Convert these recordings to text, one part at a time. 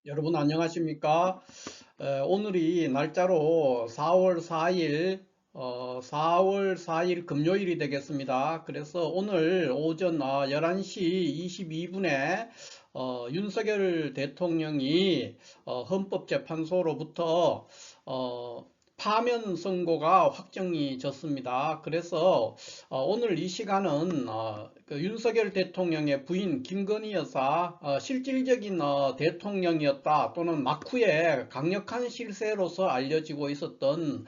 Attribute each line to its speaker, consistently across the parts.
Speaker 1: 여러분 안녕하십니까? 오늘이 날짜로 4월 4일 4월 4일 금요일이 되겠습니다. 그래서 오늘 오전 11시 22분에 윤석열 대통령이 헌법재판소로부터 파면 선고가 확정이 졌습니다. 그래서 오늘 이 시간은 그 윤석열 대통령의 부인 김건희 여사 실질적인 대통령이었다 또는 막후에 강력한 실세로서 알려지고 있었던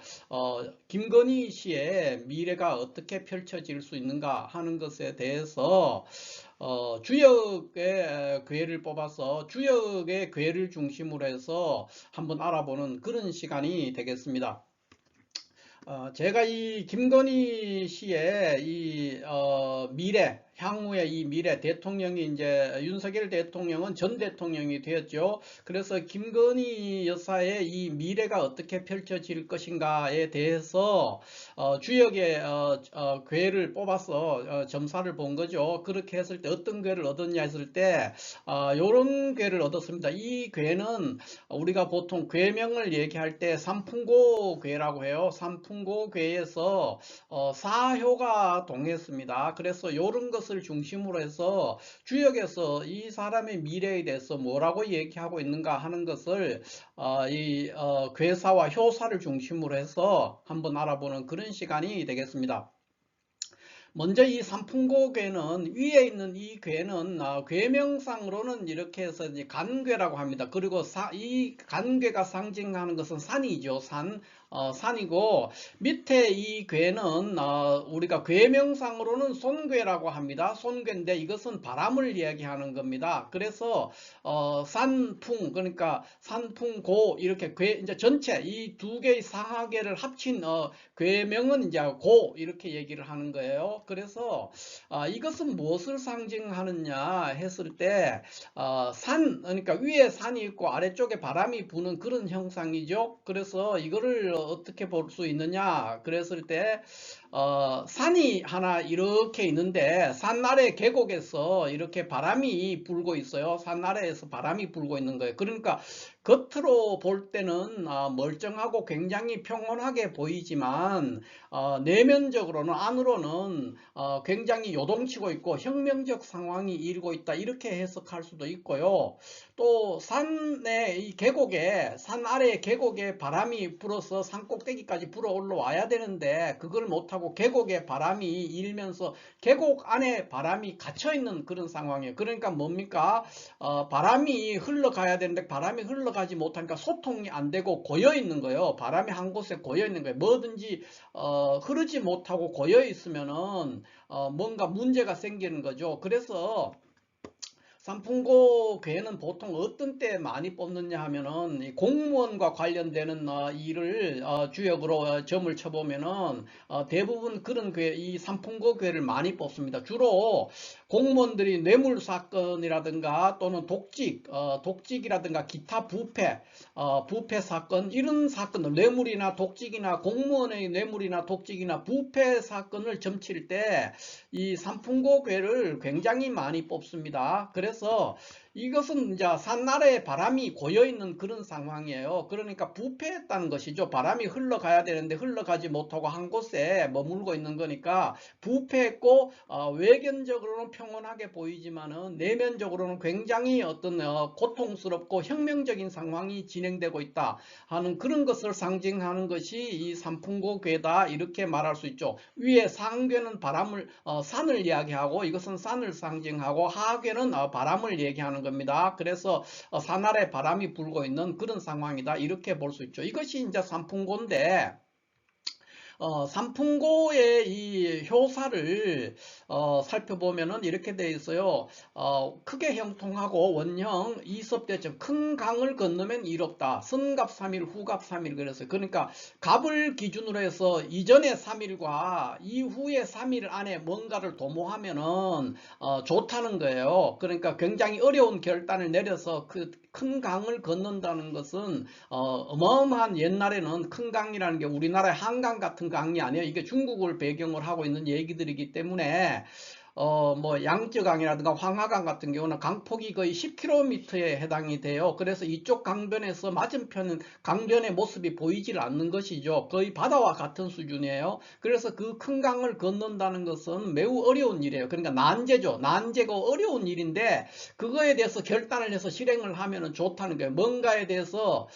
Speaker 1: 김건희 씨의 미래가 어떻게 펼쳐질 수 있는가 하는 것에 대해서 주역의 괴를 뽑아서 주역의 괴를 중심으로 해서 한번 알아보는 그런 시간이 되겠습니다. 제가 이 김건희 씨의 이 미래, 향후의 이 미래 대통령이 이제 윤석열 대통령은 전 대통령이 되었죠. 그래서 김건희 여사의 이 미래가 어떻게 펼쳐질 것인가에 대해서 주역의 괴를 뽑아서 점사를 본 거죠. 그렇게 했을 때 어떤 괴를 얻었냐 했을 때 요런 괴를 얻었습니다. 이 괴는 우리가 보통 괴명을 얘기할 때 삼풍고 괴라고 해요. 삼풍고 괴에서 사효가 동했습니다. 그래서 이런 것을 중심으로 해서 주역에서 이 사람의 미래에 대해서 뭐라고 얘기하고 있는가 하는 것을 이 괴사와 효사를 중심으로 해서 한번 알아보는 그런 시간이 되겠습니다. 먼저 이 삼풍고괴는 위에 있는 이 괴는 괴명상으로는 이렇게 해서 이제 간괴라고 합니다. 그리고 이 간괴가 상징하는 것은 산이죠. 산이고 밑에 이 괴는 우리가 괴명상으로는 손괴라고 합니다. 손괴인데 이것은 바람을 이야기하는 겁니다. 그래서 산풍 그러니까 산풍고 이렇게 괴 이제 전체 이 두 개의 상하괴를 합친 괴명은 이제 고 이렇게 얘기를 하는 거예요. 그래서 이것은 무엇을 상징하느냐 했을 때 산 그러니까 위에 산이 있고 아래쪽에 바람이 부는 그런 형상이죠. 그래서 이거를 어떻게 볼 수 있느냐 그랬을 때 산이 하나 이렇게 있는데 산 아래 계곡에서 이렇게 바람이 불고 있어요. 산 아래에서 바람이 불고 있는 거예요. 그러니까 겉으로 볼 때는 멀쩡하고 굉장히 평온하게 보이지만 내면적으로는 안으로는 굉장히 요동치고 있고 혁명적 상황이 일고 있다 이렇게 해석할 수도 있고요. 또 산의 이 계곡에 산 아래의 계곡에 바람이 불어서 산 꼭대기까지 불어 올라와야 되는데 그걸 못하고 계곡에 바람이 일면서 계곡 안에 바람이 갇혀 있는 그런 상황이에요. 그러니까 뭡니까? 바람이 흘러가야 되는데 바람이 흘러가지 못하니까 소통이 안 되고 고여 있는 거예요. 바람이 한 곳에 고여 있는 거예요. 뭐든지 흐르지 못하고 고여 있으면은 뭔가 문제가 생기는 거죠. 그래서 삼풍고 괴는 보통 어떤 때 많이 뽑느냐 하면은 이 공무원과 관련되는 일을 주역으로 점을 쳐보면은 대부분 그런 괴, 이 삼풍고 괴를 많이 뽑습니다. 주로 공무원들이 뇌물 사건이라든가 또는 독직이라든가 기타 부패 사건 이런 사건들 뇌물이나 독직이나 공무원의 뇌물이나 독직이나 부패 사건을 점칠 때 이 삼풍고 괴를 굉장히 많이 뽑습니다. 그래서 이것은 이제 산 아래에 바람이 고여 있는 그런 상황이에요. 그러니까 부패했다는 것이죠. 바람이 흘러가야 되는데 흘러가지 못하고 한 곳에 머물고 있는 거니까 부패했고 외견적으로는 평온하게 보이지만은 내면적으로는 굉장히 어떤 고통스럽고 혁명적인 상황이 진행되고 있다 하는 그런 것을 상징하는 것이 이 삼풍고괴다 이렇게 말할 수 있죠. 위에 상괴는 산을 이야기하고 이것은 산을 상징하고 하괴는 바람을 얘기하는 겁니다. 그래서 산 아래 바람이 불고 있는 그런 상황이다 이렇게 볼 수 있죠. 이것이 이제 삼풍고인데 삼풍고의 이 효사를 살펴보면은 이렇게 되어 있어요. 크게 형통하고 원형 이섭대점 큰 강을 건너면 이롭다. 선갑 3일 후갑 3일 그랬어요. 그러니까 갑을 기준으로 해서 이전의 3일과 이후의 3일 안에 뭔가를 도모하면은 좋다는 거예요. 그러니까 굉장히 어려운 결단을 내려서 그 큰 강을 건넌다는 것은 어마어마한 옛날에는 큰 강이라는 게 우리나라의 한강 같은 강이 아니에요. 이게 중국을 배경으로 하고 있는 얘기들이기 때문에 뭐 양쯔강이라든가 황하강 같은 경우는 강폭이 거의 10km에 해당이 돼요. 그래서 이쪽 강변에서 맞은편 강변의 모습이 보이질 않는 것이죠. 거의 바다와 같은 수준이에요. 그래서 그 큰 강을 건넌다는 것은 매우 어려운 일이에요. 그러니까 난제죠. 난제가 어려운 일인데 그거에 대해서 결단을 해서 실행을 하면 좋다는 거예요. 뭔가에 대해서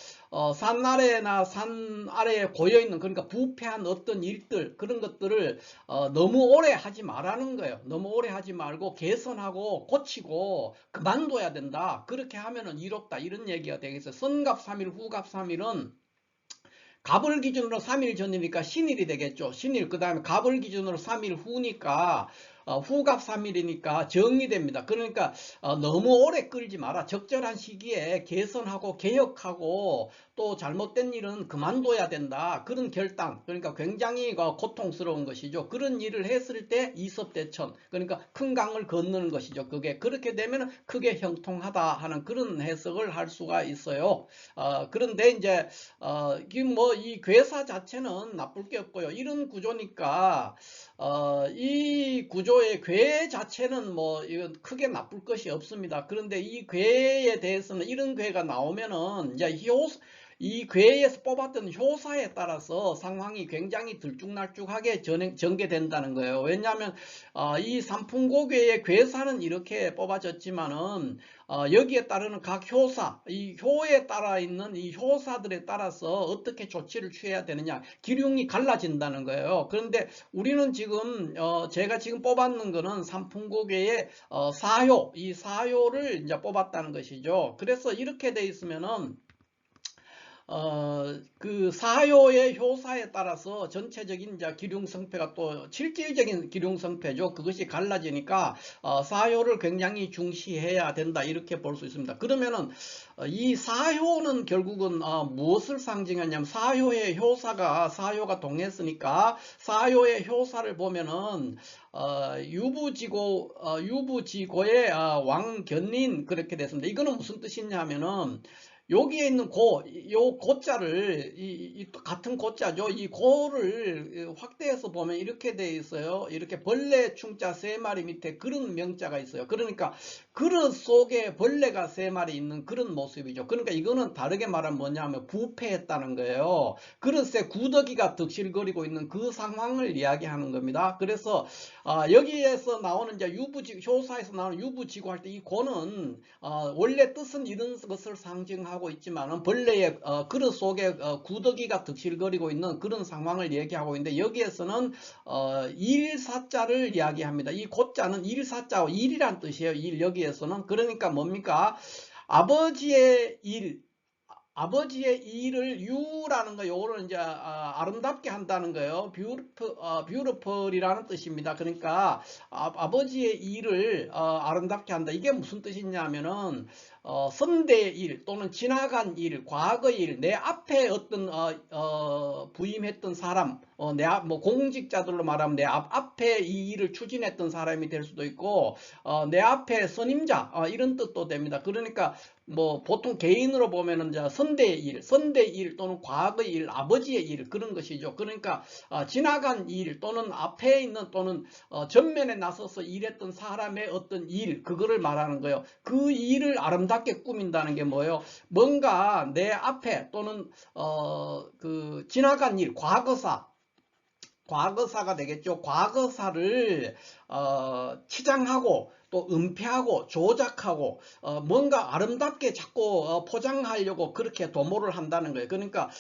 Speaker 1: 산 아래나 산 아래에 고여있는, 그러니까 부패한 어떤 일들, 그런 것들을 너무 오래 하지 말라는 거예요. 너무 오래 하지 말고 개선하고 고치고 그만둬야 된다. 그렇게 하면은 이롭다, 이런 얘기가 되겠어요. 선갑 3일, 후갑 3일은 갑을 기준으로 3일 전이니까 신일이 되겠죠. 신일, 그 다음에 갑을 기준으로 3일 후니까 후갑 3일이니까 정이 됩니다. 그러니까 너무 오래 끌지 마라. 적절한 시기에 개선하고 개혁하고 또 잘못된 일은 그만둬야 된다. 그런 결단, 그러니까 굉장히 고통스러운 것이죠. 그런 일을 했을 때 이섭대천, 그러니까 큰 강을 건너는 것이죠. 그게 그렇게 되면 크게 형통하다 하는 그런 해석을 할 수가 있어요. 그런데 이제 이 괴사 자체는 나쁠 게 없고요. 이런 구조니까 이 구조의 괴 자체는 뭐 이건 크게 나쁠 것이 없습니다. 그런데 이 괴에 대해서는, 이런 괴가 나오면은 이제 이 괴에서 뽑았던 효사에 따라서 상황이 굉장히 들쭉날쭉하게 전개된다는 거예요. 왜냐하면 이 삼풍고괴의 괴사는 이렇게 뽑아졌지만은 여기에 따르는 각 효사, 이 효에 따라 있는 이 효사들에 따라서 어떻게 조치를 취해야 되느냐, 기륭이 갈라진다는 거예요. 그런데 우리는 지금 제가 지금 뽑았는 거는 삼풍고괴의 사효, 이 사효를 이제 뽑았다는 것이죠. 그래서 이렇게 돼 있으면은 그 사효의 효사에 따라서 전체적인 이제 기륭성패가 또 실질적인 기륭성패죠. 그것이 갈라지니까 사효를 굉장히 중시해야 된다, 이렇게 볼 수 있습니다. 그러면은 이 사효는 결국은 무엇을 상징하냐면, 사효의 효사가, 사효가 동했으니까 사효의 효사를 보면은 유부지고의 왕견린, 그렇게 됐습니다. 이거는 무슨 뜻이냐면은 여기에 있는 요 고자를, 같은 고자죠. 이 고를 확대해서 보면 이렇게 되어 있어요. 이렇게 벌레 충자 3마리 밑에 그런 명자가 있어요. 그러니까 그릇 속에 벌레가 3마리 있는 그런 모습이죠. 그러니까 이거는 다르게 말하면 뭐냐면 부패했다는 거예요. 그릇에 구더기가 득실거리고 있는 그 상황을 이야기하는 겁니다. 그래서 여기에서 나오는 이제 효사에서 나오는 유부지고 할 때 이 고는 원래 뜻은 이런 것을 상징하고 있지만 벌레의 그릇 속에 구더기가 득실거리고 있는 그런 상황을 얘기하고 있는데, 여기에서는 일사자를 이야기합니다. 이 고자는 일사자, 일이란 뜻이에요. 일, 여기에서는. 그러니까 뭡니까? 아버지의 일, 아버지의 일을 유라는 거, 요거를 이제 아름답게 한다는 거예요. beautiful이라는 뜻입니다. 그러니까 아버지의 일을 아름답게 한다. 이게 무슨 뜻이냐면은 선대의 일 또는 지나간 일, 과거의 일, 내 앞에 어떤 부임했던 사람, 뭐 공직자들로 말하면 내 앞에 이 일을 추진했던 사람이 될 수도 있고, 내 앞에 선임자, 이런 뜻도 됩니다. 그러니까 뭐 보통 개인으로 보면은 이제 선대의 일 또는 과거의 일, 아버지의 일, 그런 것이죠. 그러니까 지나간 일 또는 앞에 있는 또는 전면에 나서서 일했던 사람의 어떤 일, 그거를 말하는 거예요. 그 일을 아름답게 꾸민다는 게 뭐예요? 뭔가 내 앞에 또는 그 지나간 일, 과거사가 되겠죠. 과거사를 치장하고 또 은폐하고 조작하고 뭔가 아름답게 자꾸 포장하려고 그렇게 도모를 한다는 거예요. 그러니까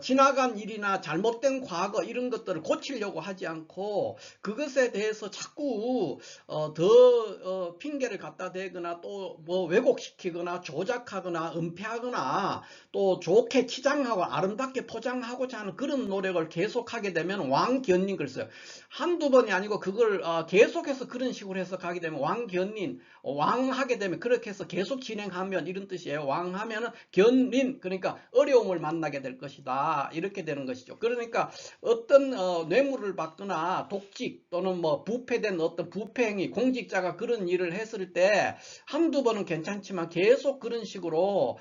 Speaker 1: 지나간 일이나 잘못된 과거, 이런 것들을 고치려고 하지 않고 그것에 대해서 자꾸 더 핑계를 갖다 대거나 또 뭐 왜곡시키거나 조작하거나 은폐하거나 또 좋게 치장하고 아름답게 포장하고자 하는 그런 노력을 계속하게 되면 왕견린, 글쎄요, 한두 번이 아니고 그걸 계속해서 그런 식으로 해서 가게 되면 견린 왕하게 되면 그렇게 해서 계속 진행하면 이런 뜻이에요. 왕하면은 견린 그러니까 어려움을 만나게 될 것이다 이렇게 되는 것이죠. 그러니까 어떤 뇌물을 받거나 독직 또는 뭐 부패된 어떤 부패행위 공직자가 그런 일을 했을 때 한두 번은 괜찮지만 계속 그런 식으로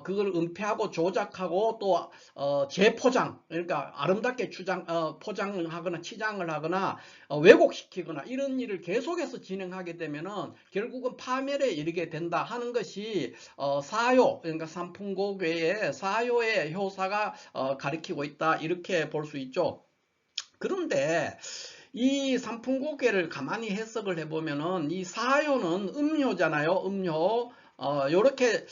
Speaker 1: 그걸 은폐하고 조작하고 또 재포장 그러니까 아름답게 포장을 하거나 치장을 하거나 왜곡시키거나 이런 일을 계속해서 진행하게 되면은 결국은 파멸에 이르게 된다 하는 것이 사요 그러니까 삼풍고괴의 사요의 효사가 가리키고 있다 이렇게 볼 수 있죠. 그런데 이 삼풍고개를 가만히 해석을 해보면은 이 사요는 음효잖아요. 음효. 요렇게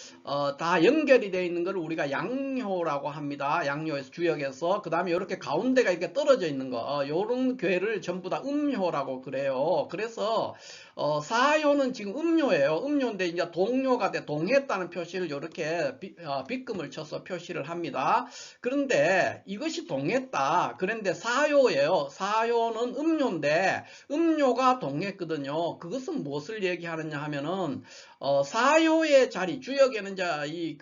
Speaker 1: 다 연결이 되어 있는 걸 우리가 양효라고 합니다. 양효에서 주역에서 그 다음에 이렇게 가운데가 이렇게 떨어져 있는 거 요런 괴를 전부 다 음효라고 그래요. 그래서 사효는 지금 음효예요. 음효인데 이제 동요가 돼 동했다는 표시를 이렇게 빗금을 쳐서 표시를 합니다. 그런데 이것이 동했다. 그런데 사요예요. 사요는 음료인데 음료가 동했거든요. 그것은 무엇을 얘기하느냐 하면은 사요의 자리 주역에는 이제 이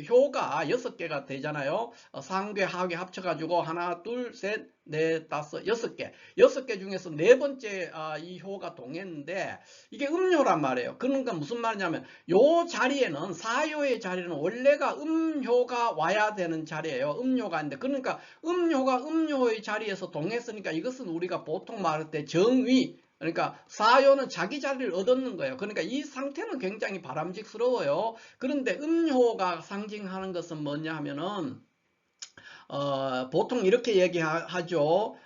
Speaker 1: 효가 6개가 되잖아요. 상괴 하괴 합쳐가지고 하나 둘 셋 넷 다섯 6개 6개 중에서 네 번째 이 효가 동했는데 이게 음료란 말이에요. 그러니까 무슨 말이냐면 요 자리에는 사요의 자리는 원래가 음효가 와야 되는 자리예요. 음료가 있는데 그러니까 음효가 음료의 자리에서 동했으니까 이것은 우리가 보통 말할 때 정위 그러니까 사요는 자기 자리를 얻었는 거예요. 그러니까 이 상태는 굉장히 바람직스러워요. 그런데 음효가 상징하는 것은 뭐냐 하면은 보통 이렇게 얘기하죠.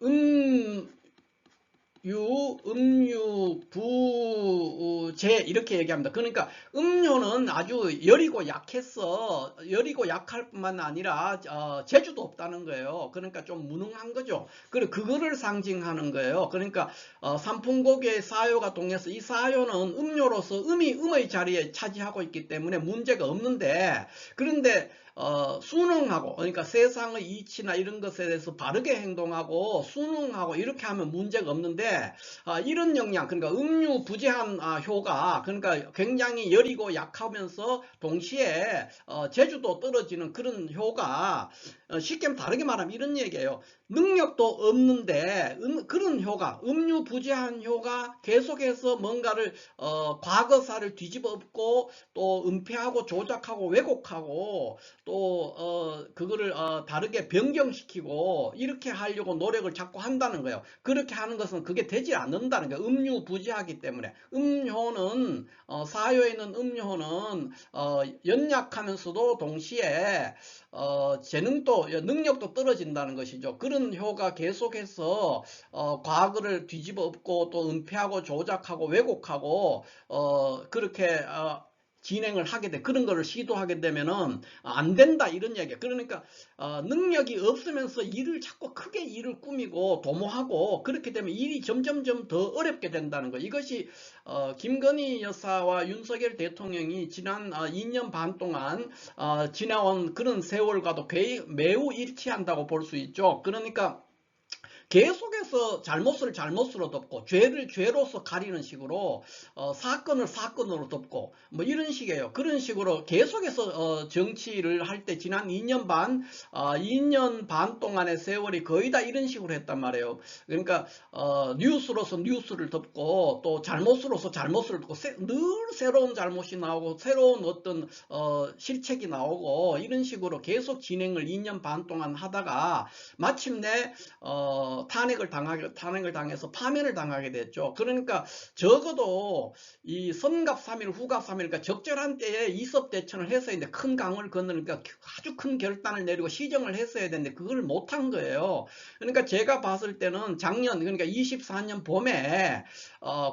Speaker 1: 음유, 부재 이렇게 얘기합니다. 그러니까 음료는 아주 여리고 약해서 여리고 약할 뿐만 아니라 재주도 없다는 거예요. 그러니까 좀 무능한 거죠. 그리고 그거를 상징하는 거예요. 그러니까 삼풍고개의 사요가 동해서 이 사요는 음료로서 음의 자리에 차지하고 있기 때문에 문제가 없는데 그런데 순응하고 그러니까 세상의 이치나 이런 것에 대해서 바르게 행동하고 순응하고 이렇게 하면 문제가 없는데 이런 영향 그러니까 음유부재한 효가 그러니까 굉장히 여리고 약하면서 동시에 재주도 떨어지는 그런 효가 쉽게 다르게 말하면 이런 얘기예요. 능력도 없는데 그런 효가 음유부재한 효가 계속해서 뭔가를 과거사를 뒤집어 엎고 또 은폐하고 조작하고 왜곡하고 또 그거를 다르게 변경시키고 이렇게 하려고 노력을 자꾸 한다는 거예요. 그렇게 하는 것은 그게 되지 않는다는 거예요. 음유부재하기 때문에 음효는 사요에 있는 음효는 연약하면서도 동시에 재능도 능력도 떨어진다는 것이죠. 그런 효가 계속해서 과거를 뒤집어 엎고 또 은폐하고 조작하고 왜곡하고 그렇게 진행을 하게 돼 그런 거를 시도하게 되면은 안 된다 이런 얘기야. 그러니까 능력이 없으면서 일을 자꾸 크게 일을 꾸미고 도모하고 그렇게 되면 일이 점점점 더 어렵게 된다는 거. 이것이 김건희 여사와 윤석열 대통령이 지난 2년 반 동안 지나온 그런 세월과도 매우 일치한다고 볼 수 있죠. 그러니까 계속해서 잘못을 잘못으로 덮고 죄를 죄로서 가리는 식으로 사건을 사건으로 덮고 뭐 이런 식이에요. 그런 식으로 계속해서 정치를 할 때 지난 2년 반 2년 반 동안의 세월이 거의 다 이런 식으로 했단 말이에요. 그러니까 뉴스로서 뉴스를 덮고 또 잘못으로서 잘못을 덮고 늘 새로운 잘못이 나오고 새로운 어떤 실책이 나오고 이런 식으로 계속 진행을 2년 반 동안 하다가 마침내 탄핵을 당해서 파면을 당하게 됐죠. 그러니까 적어도 이 선갑3일 후갑3일 그러니까 적절한 때에 이섭대천을 했어야 되는데 큰 강을 건너니까 아주 큰 결단을 내리고 시정을 했어야 되는데 그걸 못한 거예요. 그러니까 제가 봤을 때는 작년 그러니까 24년 봄에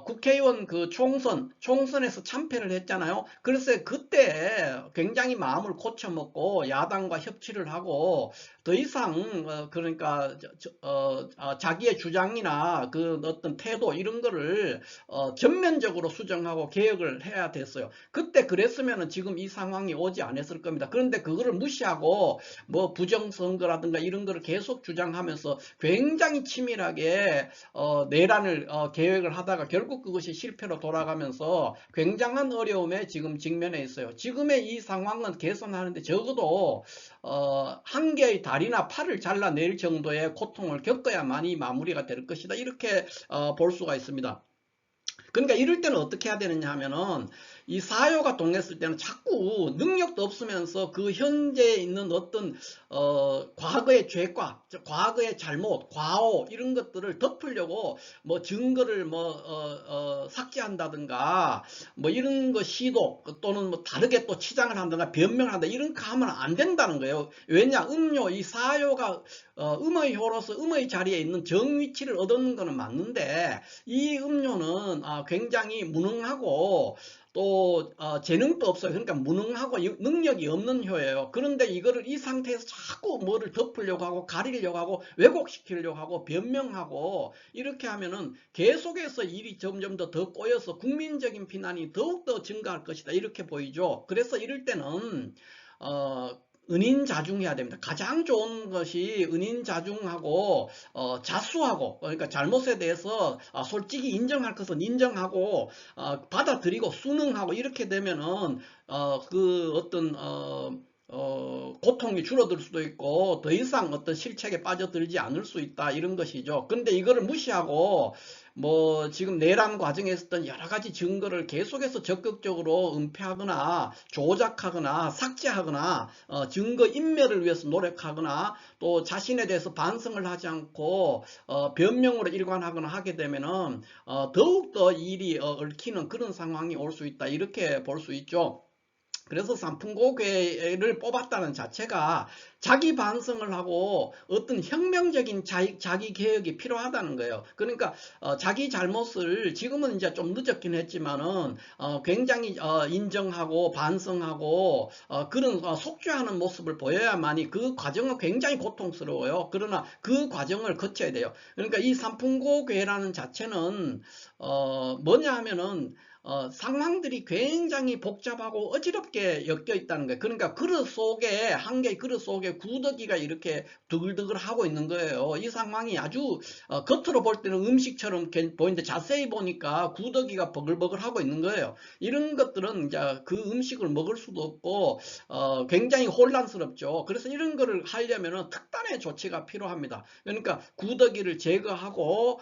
Speaker 1: 국회의원 그 총선에서 참패를 했잖아요. 그래서 그때 굉장히 마음을 고쳐먹고 야당과 협치를 하고 더 이상 그러니까 자기의 자기의 주장이나 그 어떤 태도 이런 거를 전면적으로 수정하고 개혁을 해야 됐어요. 그때 그랬으면 지금 이 상황이 오지 않았을 겁니다. 그런데 그거를 무시하고 뭐 부정선거라든가 이런 거를 계속 주장하면서 굉장히 치밀하게 내란을 계획을 하다가 결국 그것이 실패로 돌아가면서 굉장한 어려움에 지금 직면해 있어요. 지금의 이 상황은 개선하는데 적어도 한 개의 다리나 팔을 잘라낼 정도의 고통을 겪어야만이 마무리가 될 것이다. 이렇게 볼 수가 있습니다. 그러니까 이럴 때는 어떻게 해야 되느냐 하면은 이 사효가 동했을 때는 자꾸 능력도 없으면서 그 현재에 있는 어떤 과거의 죄과, 과거의 잘못, 과오 이런 것들을 덮으려고 뭐 증거를 삭제한다든가 뭐 이런 거 시도 또는 뭐 다르게 또 치장을 한다든가 변명을 한다 이런 거 하면 안 된다는 거예요. 왜냐 음료 이 사효가 음의 효로서 음의 자리에 있는 정위치를 얻는 거는 맞는데 이 음료는 굉장히 무능하고 또 재능도 없어요. 그러니까 무능하고 능력이 없는 효예요. 그런데 이거를 이 상태에서 자꾸 뭐를 덮으려고 하고 가리려고 하고 왜곡시키려고 하고 변명하고 이렇게 하면은 계속해서 일이 점점 더 꼬여서 국민적인 비난이 더욱더 증가할 것이다. 이렇게 보이죠. 그래서 이럴 때는 은인자중해야 됩니다. 가장 좋은 것이 은인자중하고 자수하고 그러니까 잘못에 대해서 솔직히 인정할 것은 인정하고 받아들이고 순응하고 이렇게 되면은 그 어떤 고통이 줄어들 수도 있고 더 이상 어떤 실책에 빠져들지 않을 수 있다 이런 것이죠. 그런데 이거를 무시하고 뭐 지금 내란 과정에 있었던 여러 가지 증거를 계속해서 적극적으로 은폐하거나 조작하거나 삭제하거나 증거 인멸을 위해서 노력하거나 또 자신에 대해서 반성을 하지 않고 변명으로 일관하거나 하게 되면은 더욱더 일이 얽히는 그런 상황이 올 수 있다 이렇게 볼 수 있죠. 그래서 삼풍고개를 뽑았다는 자체가 자기 반성을 하고 어떤 혁명적인 자기 개혁이 필요하다는 거예요. 그러니까 자기 잘못을 지금은 이제 좀 늦었긴 했지만은 굉장히 인정하고 반성하고 그런 속죄하는 모습을 보여야만이 그 과정은 굉장히 고통스러워요. 그러나 그 과정을 거쳐야 돼요. 그러니까 이 삼풍고개라는 자체는 뭐냐 하면은 상황들이 굉장히 복잡하고 어지럽게 엮여 있다는 거예요. 그러니까 그릇 속에 한 개의 그릇 속에 구더기가 이렇게 두글두글 하고 있는 거예요. 이 상황이 아주 겉으로 볼 때는 음식처럼 보이는데 자세히 보니까 구더기가 버글버글 하고 있는 거예요. 이런 것들은 이제 그 음식을 먹을 수도 없고 굉장히 혼란스럽죠. 그래서 이런 거를 하려면 특단의 조치가 필요합니다. 그러니까 구더기를 제거하고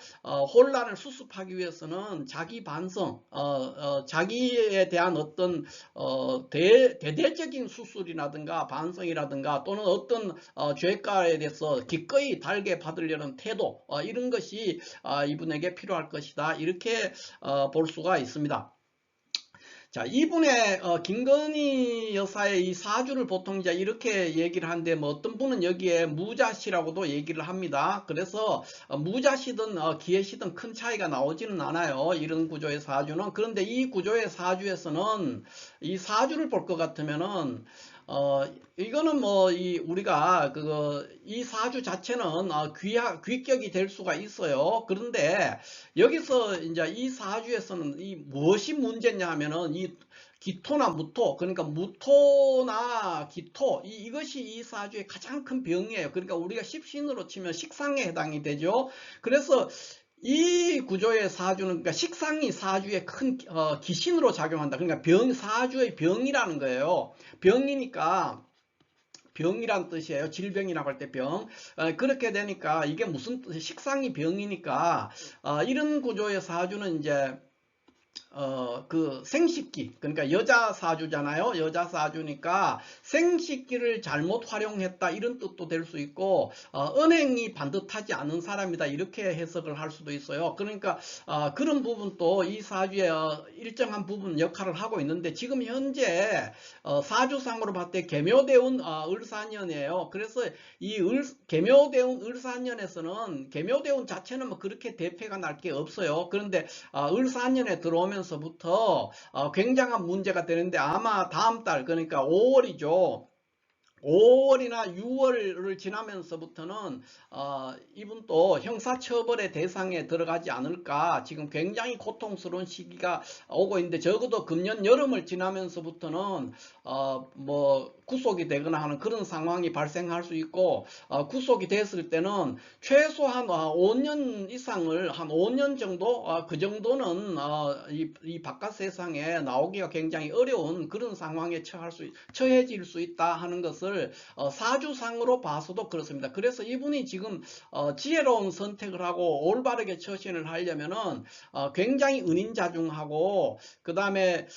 Speaker 1: 혼란을 수습하기 위해서는 자기 반성, 자기에 대한 어떤 대대적인 수술이라든가 반성이라든가 또는 어떤 죄가에 대해서 기꺼이 달게 받으려는 태도 이런 것이 이분에게 필요할 것이다 이렇게 볼 수가 있습니다. 자, 이분의 김건희 여사의 이 사주를 보통 이제 이렇게 얘기를 하는데 뭐 어떤 분은 여기에 무자시라고도 얘기를 합니다. 그래서 무자시든 기해시든 큰 차이가 나오지는 않아요. 이런 구조의 사주는. 그런데 이 구조의 사주에서는 이 사주를 볼 것 같으면은 이거는 뭐 우리가 이 사주 자체는 귀격이 될 수가 있어요. 그런데 여기서 이제 이 사주에서는 무엇이 문제냐 하면은 이 기토나 무토, 그러니까 무토나 기토, 이것이 이 사주의 가장 큰 병이에요. 그러니까 우리가 십신으로 치면 식상에 해당이 되죠. 그래서 이 구조의 사주는 그러니까 식상이 사주의 큰 기신으로 작용한다. 그러니까 사주의 병이라는 거예요. 병이니까 병이란 뜻이에요. 질병이라고 할 때 병. 그렇게 되니까 이게 무슨 뜻이 식상이 병이니까 이런 구조의 사주는 이제 그 생식기, 그러니까 여자 사주잖아요. 여자 사주니까 생식기를 잘못 활용했다 이런 뜻도 될 수 있고 언행이 반듯하지 않은 사람이다 이렇게 해석을 할 수도 있어요. 그러니까 그런 부분도 이 사주의 일정한 부분 역할을 하고 있는데 지금 현재 사주상으로 봤을 때 계묘대운 을사년이에요. 그래서 이 계묘대운 을사년에서는 계묘대운 자체는 뭐 그렇게 대패가 날 게 없어요. 그런데 을사년에 들어오면서부터 굉장한 문제가 되는데 아마 다음 달 그러니까 5월이죠. 5월이나 6월을 지나면서부터는 이분도 형사처벌의 대상에 들어가지 않을까, 지금 굉장히 고통스러운 시기가 오고 있는데, 적어도 금년 여름을 지나면서부터는 뭐 구속이 되거나 하는 그런 상황이 발생할 수 있고, 구속이 됐을 때는 최소한 5년 이상을, 한 5년 정도, 그 정도는 이 바깥 세상에 나오기가 굉장히 어려운 그런 상황에 처해질 수 있다 하는 것을 사주상으로 봐서도 그렇습니다. 그래서 이분이 지금 지혜로운 선택을 하고 올바르게 처신을 하려면은 굉장히 은인자중하고, 그 다음에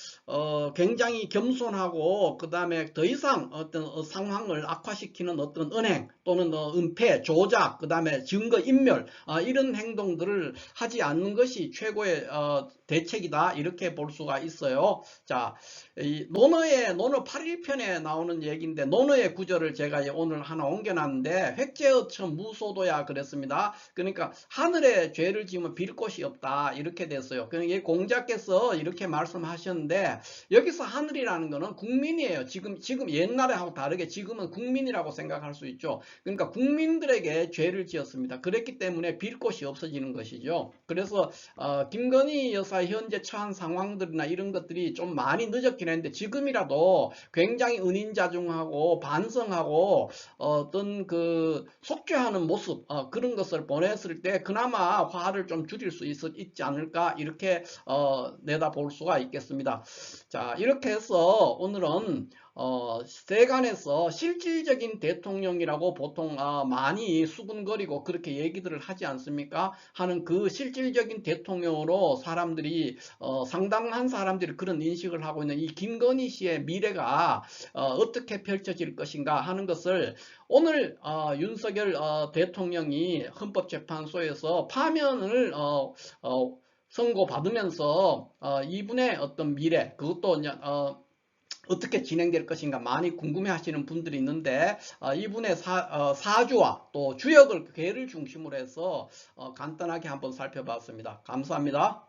Speaker 1: 굉장히 겸손하고, 그 다음에 더 이상 어떤 상황을 악화시키는 어떤 은행 또는 은폐, 조작, 그 다음에 증거인멸, 이런 행동들을 하지 않는 것이 최고의 대책이다, 이렇게 볼 수가 있어요. 자, 이 논어 8일편에 나오는 얘기인데, 논어의 구절을 제가 오늘 하나 옮겨놨는데, 획제어처 무소도야 그랬습니다. 그러니까 하늘에 죄를 지으면 빌 곳이 없다, 이렇게 됐어요. 그러니까 공자께서 이렇게 말씀하셨는데, 여기서 하늘이라는 거는 국민이에요. 지금 옛날하고 다르게 지금은 국민이라고 생각할 수 있죠. 그러니까 국민들에게 죄를 지었습니다. 그랬기 때문에 빌 곳이 없어지는 것이죠. 그래서 김건희 여사 현재 처한 상황들이나 이런 것들이 좀 많이 늦었긴 했는데, 지금이라도 굉장히 은인자중하고 반성하고 어떤 그 속죄하는 모습, 그런 것을 보냈을 때 그나마 화를 좀 줄일 수 있지 않을까, 이렇게 내다볼 수가 있겠습니다. 자, 이렇게 해서 오늘은 세간에서 실질적인 대통령이라고 보통 많이 수군거리고 그렇게 얘기들을 하지 않습니까? 하는 그 실질적인 대통령으로 사람들이 상당한 사람들이 그런 인식을 하고 있는 이 김건희 씨의 미래가 어떻게 펼쳐질 것인가 하는 것을 오늘 윤석열 대통령이 헌법재판소에서 파면을 선고받으면서 이분의 어떤 미래, 그것도 어떻게 진행될 것인가 많이 궁금해 하시는 분들이 있는데, 이분의 사주와 또 주역을 괴를 중심으로 해서 간단하게 한번 살펴봤습니다. 감사합니다.